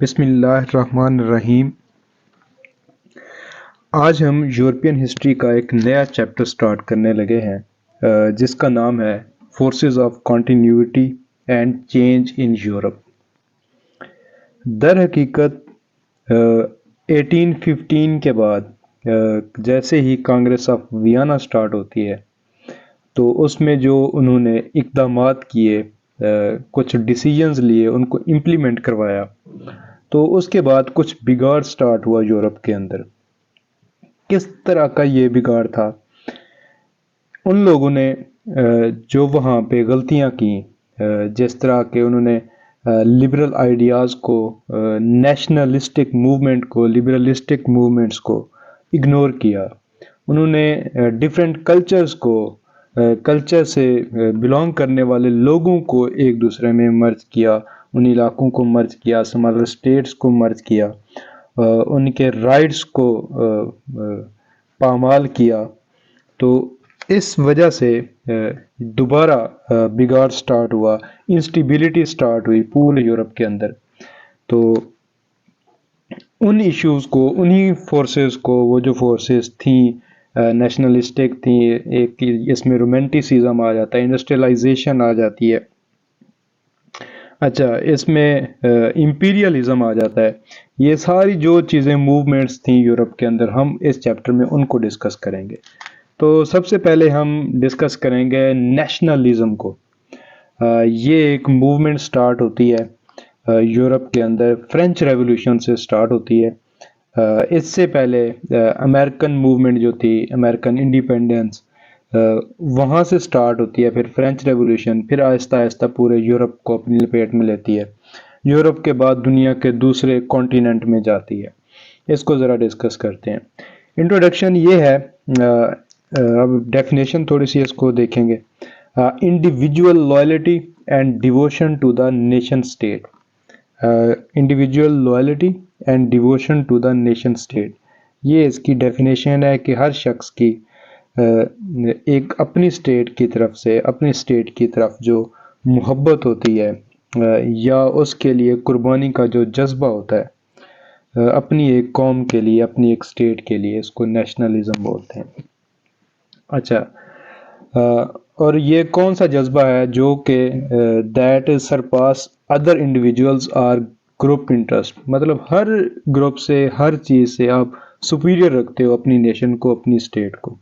بسم اللہ الرحمن الرحیم۔ آج ہم یورپین ہسٹری کا ایک نیا چیپٹر سٹارٹ کرنے لگے ہیں جس کا نام ہے forces of continuity and change in Europe. در حقیقت 1815 کے بعد جیسے ہی کانگریس آف ویانا سٹارٹ ہوتی ہے تو اس میں جو انہوں نے اقدامات کیے، کچھ ڈیسیجنز لیے، ان کو امپلیمنٹ کروایا، تو اس کے بعد کچھ بگاڑ سٹارٹ ہوا یورپ کے اندر۔ کس طرح کا یہ بگاڑ تھا؟ ان لوگوں نے جو وہاں پہ غلطیاں کی، جس طرح کہ انہوں نے لبرل آئیڈیاز کو، نیشنلسٹک موومنٹ کو، لبرلسٹک موومنٹس کو اگنور کیا۔ انہوں نے ڈیفرنٹ کلچرز کو، کلچر سے بلانگ کرنے والے لوگوں کو ایک دوسرے میں مرج کیا، ان علاقوں کو مرج کیا، اسمالر اسٹیٹس کو مرج کیا، ان کے رائٹس کو پامال کیا۔ تو اس وجہ سے دوبارہ بگاڑ سٹارٹ ہوا، انسٹیبلٹی سٹارٹ ہوئی پورے یورپ کے اندر۔ تو ان ایشوز کو، انہی فورسز کو، وہ جو فورسز تھیں نیشنلسٹک تھیں، ایک اس میں رومانٹیسزم آ جاتا ہے، انڈسٹریلائزیشن آ جاتی ہے، اچھا اس میں امپیریلزم آ جاتا ہے، یہ ساری جو چیزیں موومنٹس تھیں یورپ کے اندر، ہم اس چیپٹر میں ان کو ڈسکس کریں گے۔ تو سب سے پہلے ہم ڈسکس کریں گے نیشنلزم کو۔ یہ ایک موومنٹ سٹارٹ ہوتی ہے یورپ کے اندر، فرینچ ریولوشن سے سٹارٹ ہوتی ہے۔ اس سے پہلے امریکن موومنٹ جو تھی، امریکن انڈیپینڈنس، وہاں سے سٹارٹ ہوتی ہے، پھر فرینچ ریولوشن، پھر آہستہ آہستہ پورے یورپ کو اپنی لپیٹ میں لیتی ہے۔ یورپ کے بعد دنیا کے دوسرے کانٹیننٹ میں جاتی ہے۔ اس کو ذرا ڈسکس کرتے ہیں۔ انٹروڈکشن یہ ہے، اب ڈیفینیشن تھوڑی سی اس کو دیکھیں گے۔ Individual loyalty and devotion to the nation state. Individual loyalty and devotion to the nation state, یہ اس کی ڈیفینیشن ہے کہ ہر شخص کی ایک اپنی اسٹیٹ کی طرف سے، اپنی اسٹیٹ کی طرف جو محبت ہوتی ہے، یا اس کے لیے قربانی کا جو جذبہ ہوتا ہے اپنی ایک قوم کے لیے، اپنی ایک اسٹیٹ کے لیے، اس کو نیشنلزم بولتے ہیں۔ اچھا، اور یہ کون سا جذبہ ہے جو کہ that surpass other individuals or group interest, مطلب ہر گروپ سے، ہر چیز سے آپ سپیریئر رکھتے ہو اپنی نیشن کو، اپنی اسٹیٹ کو۔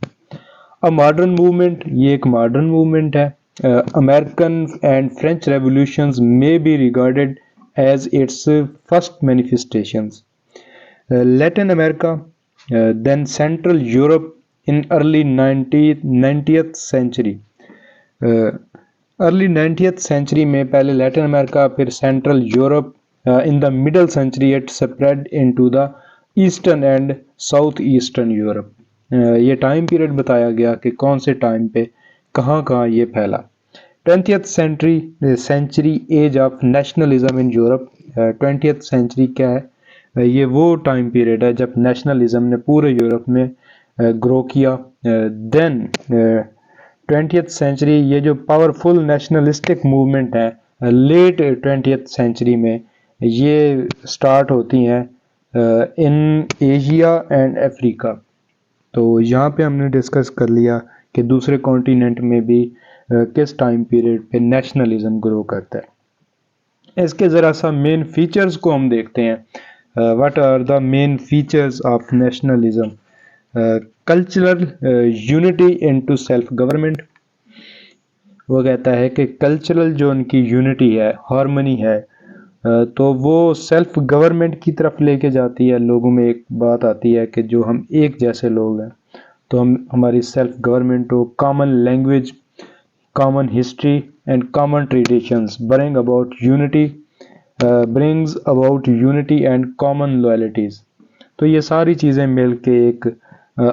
ماڈرن موومنٹ، یہ ایک ماڈرن موومنٹ ہے۔ American and French revolutions may be regarded as its first manifestations. Latin America, then Central Europe in early 90th century. Early 90th century میں پہلے لیٹن امریکہ، پھر central Europe. In the middle century it spread into the eastern and south eastern Europe. یہ time period بتایا گیا کہ کون سے time پہ کہاں کہاں یہ پھیلا۔ 20th century age of nationalism in Europe. 20th century کیا ہے؟ یہ وہ ٹائم پیریڈ ہے جب نیشنلزم نے پورے یورپ میں گرو کیا۔ دین 20th century یہ جو پاورفل نیشنلسٹک موومنٹ ہے لیٹ 20th century میں، یہ سٹارٹ ہوتی ہیں ان ایشیا اینڈ افریقہ۔ تو یہاں پہ ہم نے ڈسکس کر لیا کہ دوسرے کانٹیننٹ میں بھی کس ٹائم پیریڈ پہ نیشنلزم گرو کرتا ہے۔ اس کے ذرا سا مین فیچرز کو ہم دیکھتے ہیں۔ What are the main features of nationalism? Cultural unity into self government. وہ کہتا ہے کہ کلچرل جو ان کی یونٹی ہے، ہارمنی ہے، تو وہ سیلف گورنمنٹ کی طرف لے کے جاتی ہے۔ لوگوں میں ایک بات آتی ہے کہ جو ہم ایک جیسے لوگ ہیں تو ہماری self government who, common language, common history and common traditions brings about unity and common loyalties۔ تو یہ ساری چیزیں مل کے ایک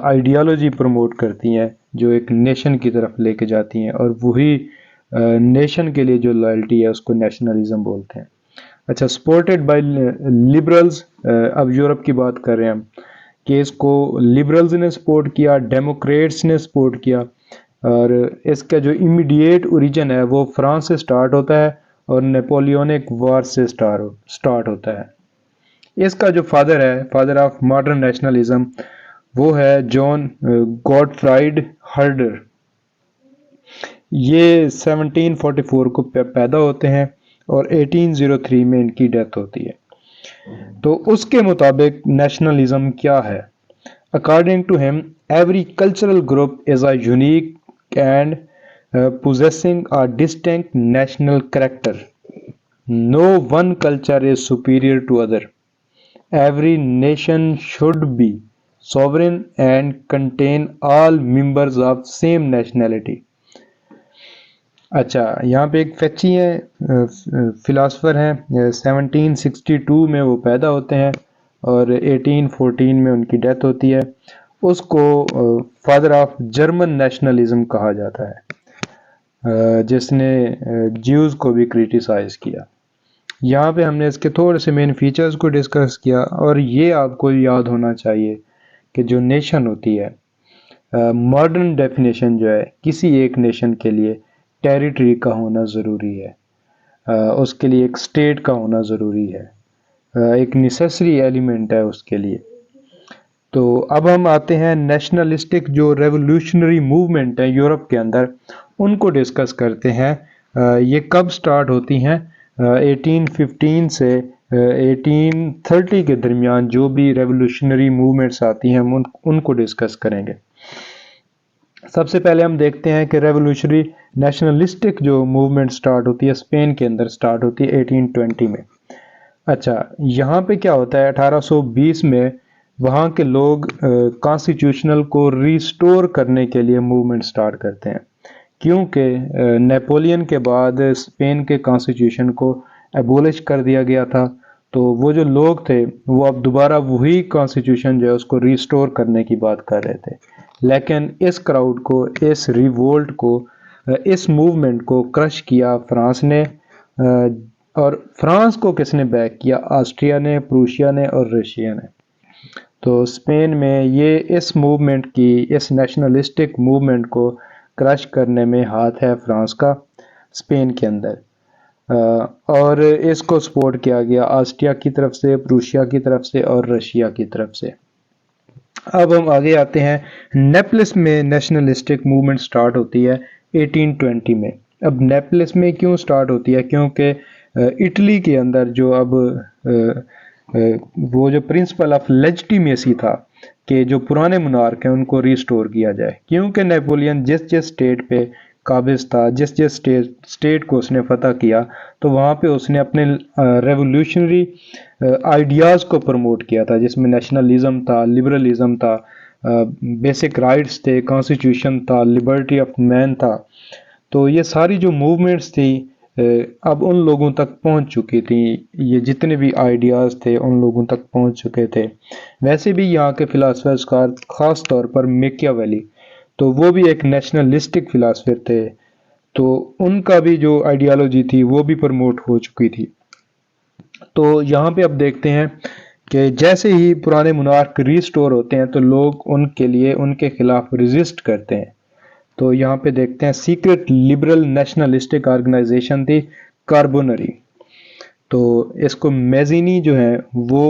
آئیڈیالوجی پروموٹ کرتی ہیں جو ایک نیشن کی طرف لے کے جاتی ہیں، اور وہی نیشن کے لیے جو لائلٹی ہے اس کو نیشنلزم بولتے ہیں۔ اچھا، سپورٹڈ بائی لبرلز، اب یورپ کی بات کر رہے ہیں ہم کہ اس کو لبرلز نے سپورٹ کیا، ڈیموکریٹس نے سپورٹ کیا، اور اس کا جو امیڈیٹ اوریجن ہے وہ فرانس سے سٹارٹ ہوتا ہے اور نیپولیونک وار سے سٹارٹ ہوتا ہے۔ اس کا جو فادر ہے، فادر آف ماڈرن نیشنلزم، وہ ہے جان گاڈفرائڈ ہرڈر۔ یہ 1744 کو پیدا ہوتے ہیں اور 1803 میں ان کی ڈیتھ ہوتی ہے۔ تو اس کے مطابق نیشنلزم کیا ہے؟ اکارڈنگ ٹو ہم، every cultural group is a unique and possessing a distinct national character. No one culture is superior to other. Every nation should be sovereign and contain all members of same nationality. اچھا، یہاں پہ ایک فیچی ہے، philosopher ہیں، 1762 میں وہ پیدا ہوتے ہیں اور 1814 میں ان کی ڈیتھ ہوتی ہے۔ اس کو فادر آف جرمن نیشنلزم کہا جاتا ہے، جس نے جیوز کو بھی کریٹیسائز کیا۔ یہاں پہ ہم نے اس کے تھوڑے سے مین فیچرز کو ڈسکس کیا، اور یہ آپ کو یاد ہونا چاہیے کہ جو نیشن ہوتی ہے، ماڈرن ڈیفینیشن جو ہے کسی ایک نیشن کے لیے ٹیریٹری کا ہونا ضروری ہے، اس کے لیے ایک اسٹیٹ کا ہونا ضروری ہے، ایک نیسیسری ایلیمنٹ ہے اس کے لیے۔ تو اب ہم آتے ہیں نیشنلسٹک جو ریولوشنری موومنٹ ہے یورپ کے اندر، ان کو ڈسکس کرتے ہیں۔ یہ کب سٹارٹ ہوتی ہیں؟ 1815 سے 1830 کے درمیان جو بھی ریولوشنری موومنٹس آتی ہیں ہم ان کو ڈسکس کریں گے۔ سب سے پہلے ہم دیکھتے ہیں کہ ریولوشنری نیشنلسٹک جو موومنٹ سٹارٹ ہوتی ہے اسپین کے اندر سٹارٹ ہوتی ہے 1820 میں۔ اچھا، یہاں پہ کیا ہوتا ہے، 1820 میں وہاں کے لوگ کانسٹیٹیوشنل کو ریسٹور کرنے کے لیے موومنٹ سٹارٹ کرتے ہیں، کیونکہ نیپولین کے بعد اسپین کے کانسٹیٹیوشن کو ایبولش کر دیا گیا تھا، تو وہ جو لوگ تھے وہ اب دوبارہ وہی کانسٹیٹیوشن جو ہے اس کو ریسٹور کرنے کی بات کر رہے تھے۔ لیکن اس کراؤڈ کو، اس ریوولٹ کو، اس موومنٹ کو کرش کیا فرانس نے، اور فرانس کو کس نے بیک کیا؟ آسٹریا نے، پروشیا نے اور رشیا نے۔ تو اسپین میں یہ اس موومنٹ کی، اس نیشنلسٹک موومنٹ کو کرش کرنے میں ہاتھ ہے فرانس کا اسپین کے اندر، اور اس کو سپورٹ کیا گیا آسٹریا کی طرف سے، پروشیا کی طرف سے اور رشیا کی طرف سے۔ اب ہم آگے آتے ہیں، نیپلس میں نیشنلسٹک موومنٹ سٹارٹ ہوتی ہے 1820 میں۔ اب نیپلس میں کیوں سٹارٹ ہوتی ہے؟ کیونکہ اٹلی کے اندر جو اب وہ جو پرنسپل آف لیجٹیمیسی تھا کہ جو پرانے منارک ہیں ان کو ریسٹور کیا جائے، کیونکہ نیپولین جس اسٹیٹ پہ قابض تھا، جس اسٹیٹ کو اس نے فتح کیا، تو وہاں پہ اس نے اپنے ریولوشنری آئیڈیاز کو پروموٹ کیا تھا، جس میں نیشنلزم تھا، لبرلزم تھا، بیسک رائٹس تھے، کانسٹیٹیوشن تھا، لبرٹی آف مین تھا۔ تو یہ ساری جو موومنٹس تھی اب ان لوگوں تک پہنچ چکی تھیں، یہ جتنے بھی آئیڈیاز تھے ان لوگوں تک پہنچ چکے تھے۔ ویسے بھی یہاں کے فلاسفرز خاص طور پر میکیاویلی، تو وہ بھی ایک نیشنلسٹک فلاسفر تھے، تو ان کا بھی جو آئیڈیالوجی تھی وہ بھی پروموٹ ہو چکی تھی۔ تو یہاں پہ اب دیکھتے ہیں کہ جیسے ہی پرانے منارک ریسٹور ہوتے ہیں تو لوگ ان کے لیے، ان کے خلاف ریزسٹ کرتے ہیں۔ تو یہاں پہ دیکھتے ہیں سیکرٹ لبرل نیشنلسٹک آرگنائزیشن تھی کاربونری، تو اس کو میزینی جو ہے وہ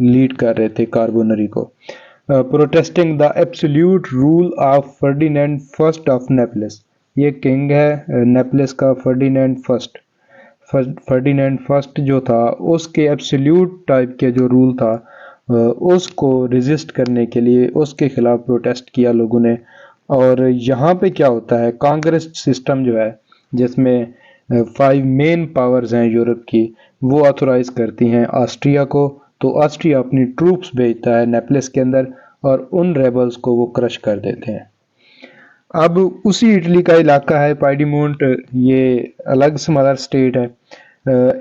لیڈ کر رہے تھے کاربونری کو۔ Protesting the absolute rule of Ferdinand first of Naples, یہ کنگ ہے نیپلس کا فرڈینینڈ فرسٹ۔ فرڈینینڈ فرسٹ جو تھا اس کے ایبسلیوٹ ٹائپ کے جو رول تھا اس کو ریزسٹ کرنے کے لیے اس کے خلاف پروٹیسٹ کیا لوگوں نے۔ اور یہاں پہ کیا ہوتا ہے، کانگریس سسٹم جو ہے جس میں 5 مین پاورز ہیں یورپ کی، وہ آتھورائز کرتی ہیں آسٹریا کو، تو آسٹریا اپنی ٹروپس بھیجتا ہے نیپلس کے اندر اور ان ریبلز کو وہ کرش کر دیتے ہیں۔ اب اسی اٹلی کا علاقہ ہے پائیڈیمونٹ، یہ الگ سمالر اسٹیٹ ہے۔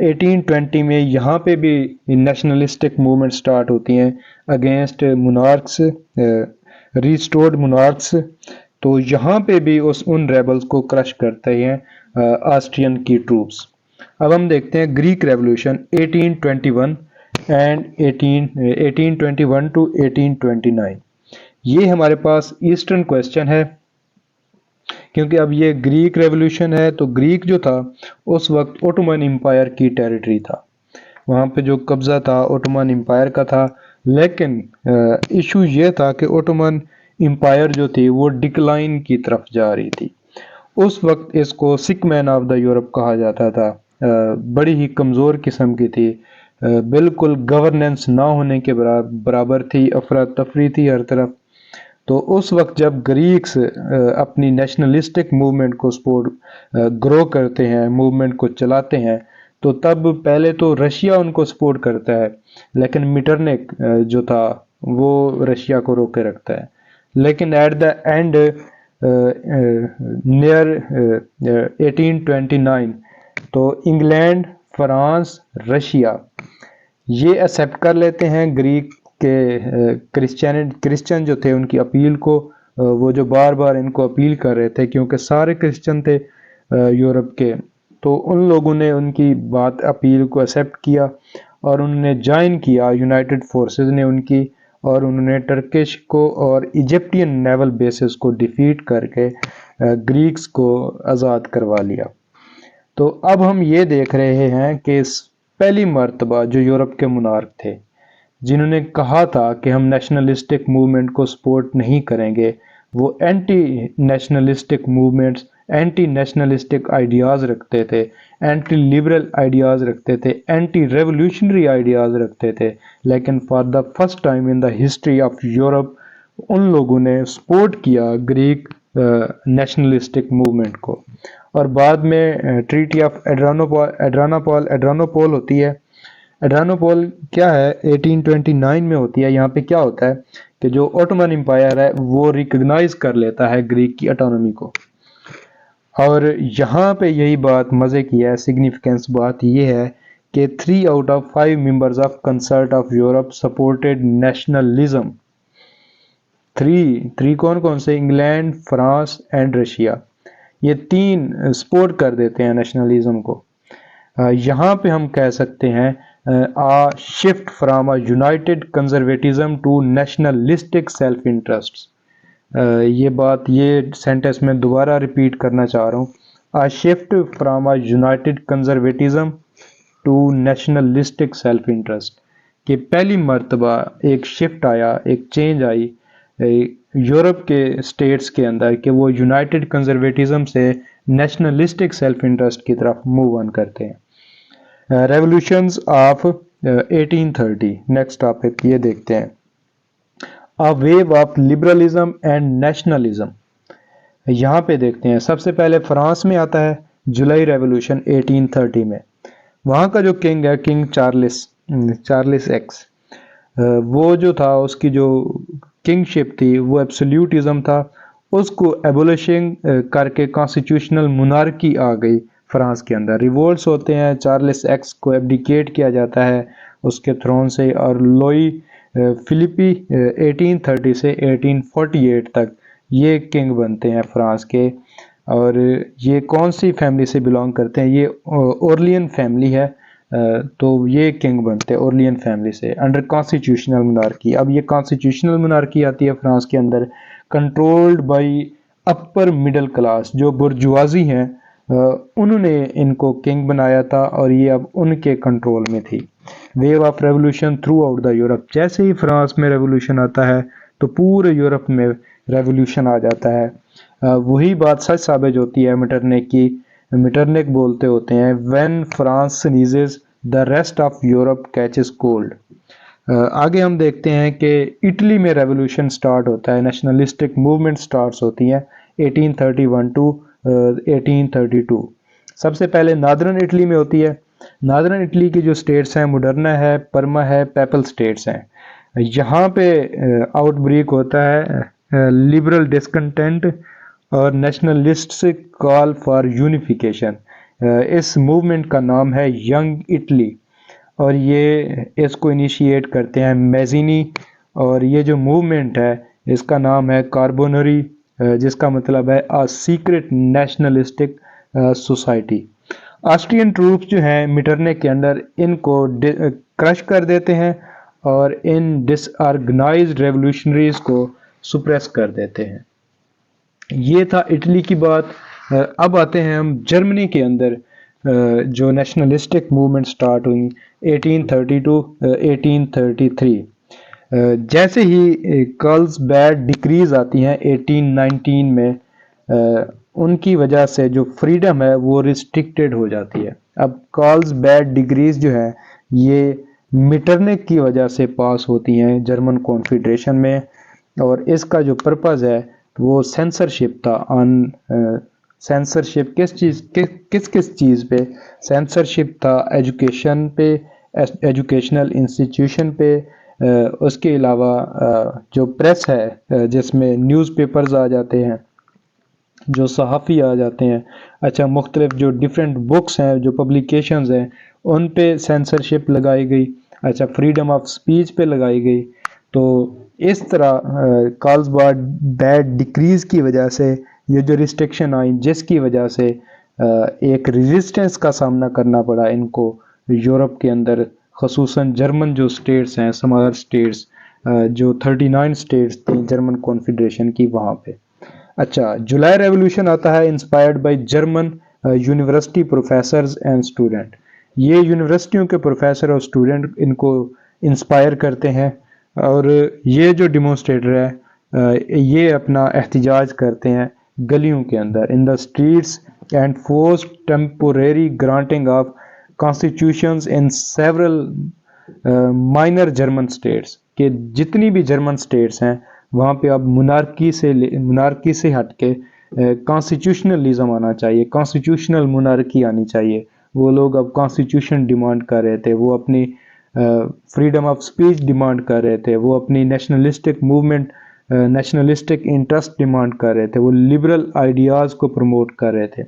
1820 میں یہاں پہ بھی نیشنلسٹک موومنٹ سٹارٹ ہوتی ہیں اگینسٹ مونارکس، ریسٹورڈ مونارکس، تو یہاں پہ بھی ان ریبلز کو کرش کرتے ہیں آسٹرین کی ٹروپس۔ اب ہم دیکھتے ہیں گریک ریولوشن 1821 اینڈ 1821 ٹو 1829۔ یہ ہمارے پاس ایسٹرن کویسچن ہے، کیونکہ اب یہ گریک ریولوشن ہے، تو گریک جو تھا اس وقت اوٹومن امپائر کی ٹیریٹری تھا۔ وہاں پہ جو قبضہ تھا اوٹومن امپائر کا تھا، لیکن ایشو یہ تھا کہ اوٹومن امپائر جو تھی وہ ڈکلائن کی طرف جا رہی تھی۔ اس وقت اس کو سک مین آف دا یورپ کہا جاتا تھا، بڑی ہی کمزور قسم کی تھی، بالکل گورننس نہ ہونے کے برابر تھی، افراتفری تھی ہر طرف۔ تو اس وقت جب گریکس اپنی نیشنلسٹک موومنٹ کو گرو کرتے ہیں، موومنٹ کو چلاتے ہیں، تو تب پہلے تو رشیا ان کو سپورٹ کرتا ہے، لیکن میٹرنک جو تھا وہ رشیا کو روکے رکھتا ہے۔ لیکن ایٹ دا اینڈ نیئر 1829 تو انگلینڈ، فرانس، رشیا یہ ایکسیپٹ کر لیتے ہیں گریک کے کرسچن جو تھے ان کی اپیل کو، وہ جو بار بار ان کو اپیل کر رہے تھے کیونکہ سارے کرسچن تھے یورپ کے، تو ان لوگوں نے ان کی بات اپیل کو ایکسیپٹ کیا اور انہوں نے جوائن کیا یونائٹڈ فورسز نے ان کی، اور انہوں نے ٹرکش کو اور ایجپٹین نیول بیسز کو ڈیفیٹ کر کے گریکس کو آزاد کروا لیا۔ تو اب ہم یہ دیکھ رہے ہیں کہ پہلی مرتبہ جو یورپ کے منارک تھے جنہوں نے کہا تھا کہ ہم نیشنلسٹک موومنٹ کو سپورٹ نہیں کریں گے، وہ anti nationalistic movements, anti nationalistic ideas رکھتے تھے، اینٹی لبرل آئیڈیاز رکھتے تھے، اینٹی ریولوشنری آئیڈیاز رکھتے تھے، لیکن for the first time in the history of Europe ان لوگوں نے سپورٹ کیا گریک نیشنلسٹک موومنٹ کو۔ اور بعد میں ٹریٹی آف ایڈرانوپول ہوتی ہے۔ ایڈرانوپول کیا ہے؟ 1829 میں ہوتی ہے۔ یہاں پہ کیا ہوتا ہے کہ جو اوٹومن امپائر ہے وہ ریکگنائز کر لیتا ہے گریک کی اٹانومی کو، اور یہاں پہ یہی بات مزے کی ہے، سگنیفیکنس بات یہ ہے کہ 3 out of 5 members of concert of Europe supported nationalism. 3 کون سے؟ انگلینڈ، فرانس اینڈ رشیا، یہ 3 سپورٹ کر دیتے ہیں نیشنلزم کو۔ یہاں پہ ہم کہہ سکتے ہیں shift from united conservatism to nationalistic self interest. یہ سینٹنس میں دوبارہ ریپیٹ کرنا چاہ رہا ہوں، shift from united conservatism to nationalistic self interest, کہ پہلی مرتبہ ایک شفٹ آیا، ایک چینج آئی یورپ کے اسٹیٹس کے اندر کہ وہ یونائٹڈ کنزرویٹزم سے نیشنلسٹک سیلف انٹرسٹ کی طرف موو آن کرتے ہیں۔ ریولوشنز آف 1830، نیکسٹ ٹاپک یہ دیکھتے ہیں، view of liberalism and nationalism. یہاں پہ دیکھتے ہیں سب سے پہلے فرانس میں آتا ہے جولائی ریولوشن 1830 میں۔ وہاں کا جو کنگ ہے، کنگ چارلس ایکس، وہ جو تھا اس کی جو کنگ شپ تھی وہ ایبسلیوٹزم تھا، اس کو ایبولیشنگ کر کے کانسٹیٹیوشنل مونارکی آ گئی فرانس کے اندر۔ ریولٹس ہوتے ہیں، چارلس ایکس کو ایبڈیکیٹ کیا جاتا ہے اس کے تھرون سے، اور لوئی فلپی 1830 سے 1848 تک یہ کنگ بنتے ہیں فرانس کے۔ اور یہ کون سی فیملی سے بلانگ کرتے ہیں؟ یہ اورلین فیملی ہے، تو یہ کنگ بنتے ہیں اورلین فیملی سے انڈر کانسٹیٹیوشنل مونارکی۔ اب یہ کانسٹیٹیوشنل مونارکی آتی ہے فرانس کے اندر، controlled by upper middle class, جو برجوازی ہیں انہوں نے ان کو کنگ بنایا تھا اور یہ اب ان کے کنٹرول میں تھی۔ View of revolution throughout the Europe, جیسے ہی فرانس میں ریولوشن آتا ہے تو پورے یورپ میں ریولوشن آ جاتا ہے۔ وہی بات سچ ثابت ہوتی ہے میٹرنک کی۔ میٹرنک بولتے ہوتے ہیں when France sneezes the rest of Europe catches cold۔ آگے ہم دیکھتے ہیں کہ اٹلی میں ریولوشن سٹارٹ ہوتا ہے، نیشنلسٹک موومنٹ سٹارٹس ہوتی ہیں 1831 to 1832۔ سب سے پہلے نادرن اٹلی میں ہوتی ہے۔ نادرن اٹلی کی جو سٹیٹس ہیں مڈرنا ہے، پرما ہے، پیپل سٹیٹس ہیں۔ یہاں پہ آؤٹ بریک ہوتا ہے لبرل ڈسکنٹینٹ اور نیشنلسٹس کال فار یونیفیکیشن۔ اس موومنٹ کا نام ہے ینگ اٹلی، اور یہ اس کو انیشیٹ کرتے ہیں میزینی، اور یہ جو موومنٹ ہے اس کا نام ہے کاربونری، جس کا مطلب ہے secret nationalistic society. Austrian troops جو ہیں میٹرنک کے اندر ان کو کرش کر دیتے ہیں اور ان ڈس آرگنائزڈ ریولوشنریز کو سپریس کر دیتے ہیں۔ یہ تھا اٹلی کی بات۔ اب آتے ہیں ہم جرمنی کے اندر۔ جو نیشنلسٹک موومنٹ سٹارٹ ہوئی 1830 ٹو 1833. جیسے ہی کارلز بیڈ ڈکریز آتی ہیں 1819 میں، ان کی وجہ سے جو فریڈم ہے وہ ریسٹرکٹیڈ ہو جاتی ہے. اب کارلز بیڈ ڈگریز جو ہے یہ میٹرنک کی وجہ سے پاس ہوتی ہیں جرمن کانفیڈریشن میں، اور اس کا جو پرپز ہے وہ سینسرشپ تھا. آن سینسرشپ کس چیز پہ سینسرشپ تھا؟ ایجوکیشن پہ، ایجوکیشنل انسٹیٹیوشن پہ. اس کے علاوہ جو پریس ہے جس میں نیوز پیپرز آ جاتے ہیں، جو صحافی آ جاتے ہیں، اچھا مختلف جو ڈیفرنٹ بکس ہیں، جو پبلیکیشنز ہیں، ان پہ سینسرشپ لگائی گئی. اچھا فریڈم آف سپیچ پہ لگائی گئی. تو اس طرح کارلز بیڈ ڈکریز کی وجہ سے یہ جو ریسٹرکشن آئی، جس کی وجہ سے ایک ریزسٹنس کا سامنا کرنا پڑا ان کو یورپ کے اندر، خصوصاً جرمن جو سٹیٹس ہیں، سمالر سٹیٹس، جو 39 سٹیٹس تھیں جرمن کانفیڈریشن کی، وہاں پہ. اچھا جولائی ریولوشن آتا ہے inspired by German university professors and student. یہ یونیورسٹیوں کے پروفیسر اور اسٹوڈنٹ ان کو انسپائر کرتے ہیں، اور یہ جو ڈیمونسٹریٹر ہے یہ اپنا احتجاج کرتے ہیں گلیوں کے اندر in the streets and force temporary granting of constitutions in several minor German states, کہ جتنی بھی جرمن اسٹیٹس ہیں وہاں پہ اب منارکی سے ہٹ کے کانسٹیٹیوشنلزم آنا چاہیے، کانسٹیٹیوشنل منارکی آنی چاہیے. وہ لوگ اب کانسٹیٹیوشن ڈیمانڈ کر رہے تھے، وہ اپنی فریڈم آف سپیچ ڈیمانڈ کر رہے تھے، وہ اپنی nationalistic movement, nationalistic interest demand کر رہے تھے، وہ لبرل آئیڈیاز کو پروموٹ کر رہے تھے.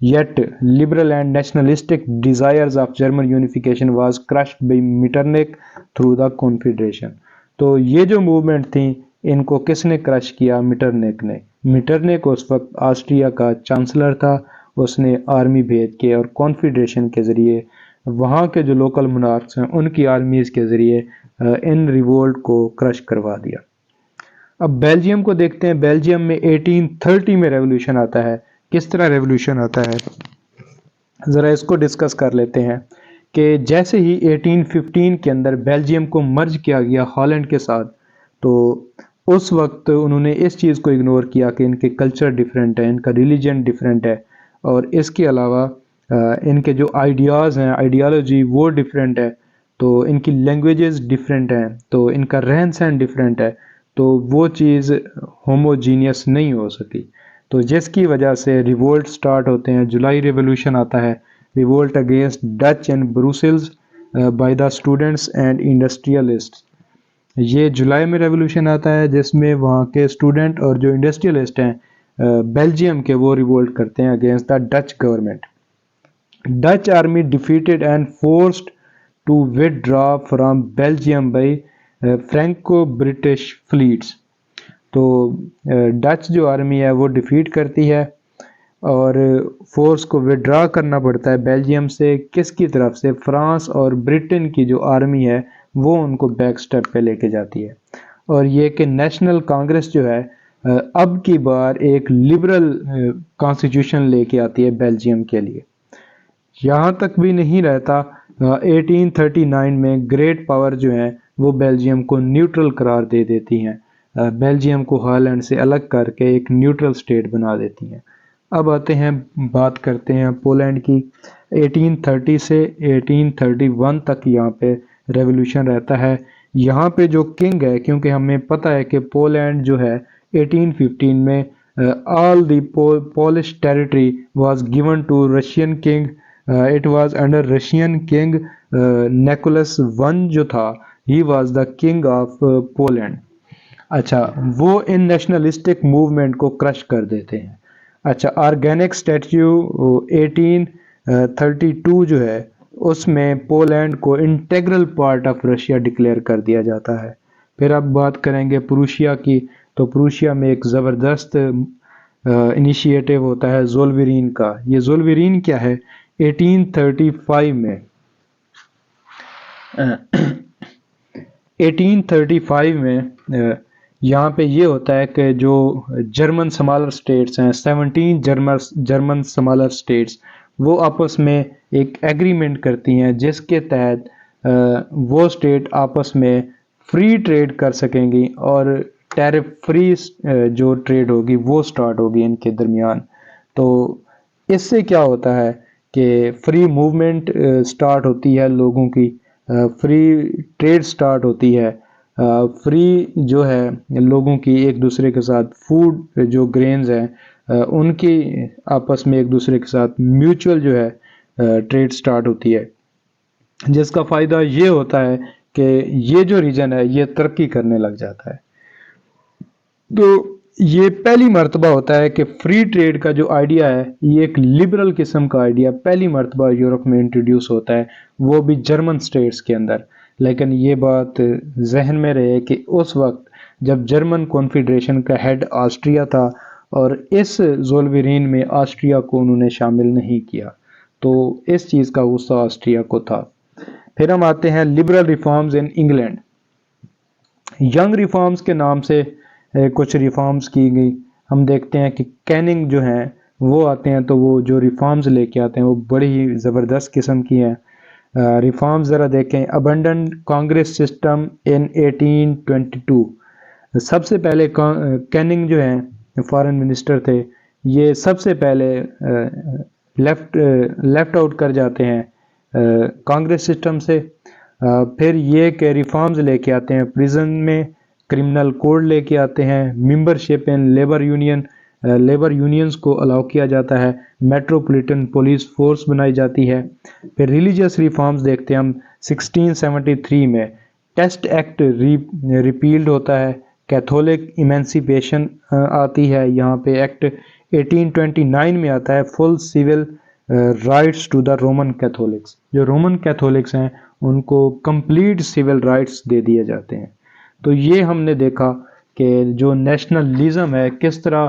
Yet liberal and nationalistic desires of German unification was crushed by Metternich through the Confederation. تو یہ جو موومنٹ تھیں ان کو کس نے کرش کیا؟ میٹرنک نے. میٹرنک اس وقت آسٹریا کا چانسلر تھا. اس نے آرمی بھیج کے اور کانفیڈریشن کے ذریعے وہاں کے جو لوکل منارکس ہیں ان کی آرمیز کے ذریعے ان ریوولٹ کو کرش کروا دیا. اب بیلجیم کو دیکھتے ہیں. بیلجیم میں 1830 میں ریولوشن آتا ہے. کس طرح ریولوشن آتا ہے ذرا اس کو ڈسکس کر لیتے ہیں. کہ جیسے ہی 1815 کے اندر بیلجیم کو مرج کیا گیا ہالینڈ کے ساتھ، تو اس وقت انہوں نے اس چیز کو اگنور کیا کہ ان کے کلچر ڈیفرنٹ ہے، ان کا ریلیجن ڈیفرنٹ ہے، اور اس کے علاوہ ان کے جو آئیڈیاز ہیں، آئیڈیالوجی وہ ڈیفرنٹ ہے، تو ان کی لینگویجز ڈیفرنٹ ہیں، تو ان کا رہن سہن ڈیفرنٹ ہے، تو وہ چیز ہوموجینیس نہیں ہو سکی. تو جس کی وجہ سے ریوولٹ سٹارٹ ہوتے ہیں. جولائی ریولوشن آتا ہے، revolt against Dutch and Brussels by the students and industrialist. یہ جولائی میں ریولوشن آتا ہے جس میں وہاں کے اسٹوڈنٹ اور جو انڈسٹریلسٹ ہیں بیلجیم کے، وہ ریوولٹ کرتے ہیں against the Dutch government. Dutch army defeated and forced to withdraw from Belgium by Franco British fleets. تو ڈچ جو آرمی ہے وہ ڈیفیٹ کرتی ہے اور فورس کو وڈرا کرنا پڑتا ہے بیلجیم سے. کس کی طرف سے؟ فرانس اور برٹن کی جو آرمی ہے وہ ان کو بیک سٹیپ پہ لے کے جاتی ہے. اور یہ کہ نیشنل کانگریس جو ہے اب کی بار ایک لبرل کانسٹیٹیوشن لے کے آتی ہے بیلجیم کے لیے. یہاں تک بھی نہیں رہتا. 1839 میں گریٹ پاور جو ہیں وہ بیلجیم کو نیوٹرل قرار دے دیتی ہیں، بیلجیم کو ہالینڈ سے الگ کر کے ایک نیوٹرل سٹیٹ بنا دیتی ہیں. اب آتے ہیں، بات کرتے ہیں پولینڈ کی. 1830 سے 1831 تک یہاں پہ ریولوشن رہتا ہے. یہاں پہ جو کنگ ہے، کیونکہ ہمیں پتہ ہے کہ پولینڈ جو ہے 1815 میں all the Polish territory was given to Russian king. It was under Russian king Nicholas one جو تھا، he was the king of Poland. اچھا وہ ان نیشنلسٹک موومنٹ کو کرش کر دیتے ہیں. اچھا آرگینک اسٹیچو 1832 جو ہے اس میں پولینڈ کو integral part of Russia declare کر دیا جاتا ہے. پھر اب بات کریں گے پروشیا کی. تو پروشیا میں ایک زبردست انیشیٹو ہوتا ہے زولویرین کا. یہ زولویرین کیا ہے؟ 1835 میں 1835 میں یہاں پہ یہ ہوتا ہے کہ جو جرمن سمالر سٹیٹس ہیں، 17 جرمن سمالر سٹیٹس، وہ آپس میں ایک ایگریمنٹ کرتی ہیں جس کے تحت وہ اسٹیٹ آپس میں فری ٹریڈ کر سکیں گی اور ٹیرف فری جو ٹریڈ ہوگی وہ سٹارٹ ہوگی ان کے درمیان. تو اس سے کیا ہوتا ہے کہ فری موومنٹ سٹارٹ ہوتی ہے لوگوں کی، فری ٹریڈ سٹارٹ ہوتی ہے، فری جو ہے لوگوں کی ایک دوسرے کے ساتھ فوڈ جو گرینز ہیں ان کی آپس میں ایک دوسرے کے ساتھ میوچول جو ہے ٹریڈ سٹارٹ ہوتی ہے، جس کا فائدہ یہ ہوتا ہے کہ یہ جو ریجن ہے یہ ترقی کرنے لگ جاتا ہے. تو یہ پہلی مرتبہ ہوتا ہے کہ فری ٹریڈ کا جو آئیڈیا ہے یہ ایک لبرل قسم کا آئیڈیا پہلی مرتبہ یورپ میں انٹروڈیوس ہوتا ہے، وہ بھی جرمن سٹیٹس کے اندر. لیکن یہ بات ذہن میں رہے کہ اس وقت جب جرمن کانفیڈریشن کا ہیڈ آسٹریا تھا اور اس زولورین میں آسٹریا کو انہوں نے شامل نہیں کیا، تو اس چیز کا غصہ آسٹریا کو تھا. پھر ہم آتے ہیں liberal reforms in England. Young reforms کے نام سے کچھ ریفارمز کی گئی. ہم دیکھتے ہیں کہ کیننگ جو ہیں وہ آتے ہیں تو وہ جو ریفارمز لے کے آتے ہیں وہ بڑی ہی زبردست قسم کی ہیں. ریفارمز ذرا دیکھیں. ابنڈنٹ کانگریس سسٹم ان 1822. سب سے پہلے کیننگ جو ہیں فارن منسٹر تھے، یہ سب سے پہلے لیفٹ آؤٹ کر جاتے ہیں کانگریس سسٹم سے. پھر یہ کہ ریفارمز لے کے آتے ہیں پریزن میں، کرمنل کوڈ لے کے آتے ہیں، ممبرشپ ان لیبر یونین، لیبر یونینز کو الاؤ کیا جاتا ہے، میٹروپولیٹن پولیس فورس بنائی جاتی ہے. پھر ریلیجیس ریفارمز دیکھتے ہیں ہم. 1673 میں ٹیسٹ ایکٹ ریپیلڈ ہوتا ہے، کیتھولک ایمینسیپیشن آتی ہے یہاں پہ ایکٹ. 1829 میں آتا ہے full civil rights to the Roman Catholics. جو رومن کیتھولکس ہیں ان کو کمپلیٹ سیول رائٹس دے دیے جاتے ہیں. تو یہ ہم نے دیکھا کہ جو نیشنلزم ہے کس طرح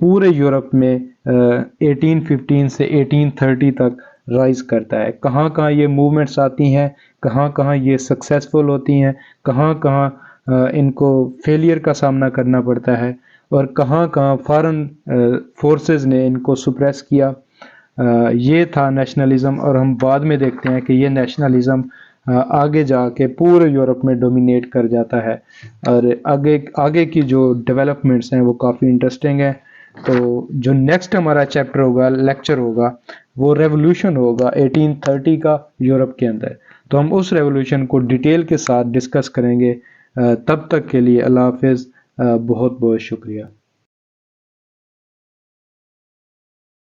پورے یورپ میں 1815 سے 1830 تک رائز کرتا ہے، کہاں کہاں یہ موومنٹس آتی ہیں، کہاں کہاں یہ سکسیسفل ہوتی ہیں، کہاں کہاں ان کو فیلئر کا سامنا کرنا پڑتا ہے، اور کہاں کہاں فارن فورسز نے ان کو سپریس کیا. یہ تھا نیشنلزم. اور ہم بعد میں دیکھتے ہیں کہ یہ نیشنلزم آگے جا کے پورے یورپ میں ڈومینیٹ کر جاتا ہے، اور آگے کی جو ڈیولپمنٹس ہیں وہ کافی انٹرسٹنگ ہیں. تو جو نیکسٹ ہمارا چیپٹر ہوگا، لیکچر ہوگا، وہ ریولوشن ہوگا 1830 کا یورپ کے اندر. تو ہم اس ریولوشن کو ڈیٹیل کے ساتھ ڈسکس کریں گے. تب تک کے لیے اللہ حافظ. بہت بہت شکریہ.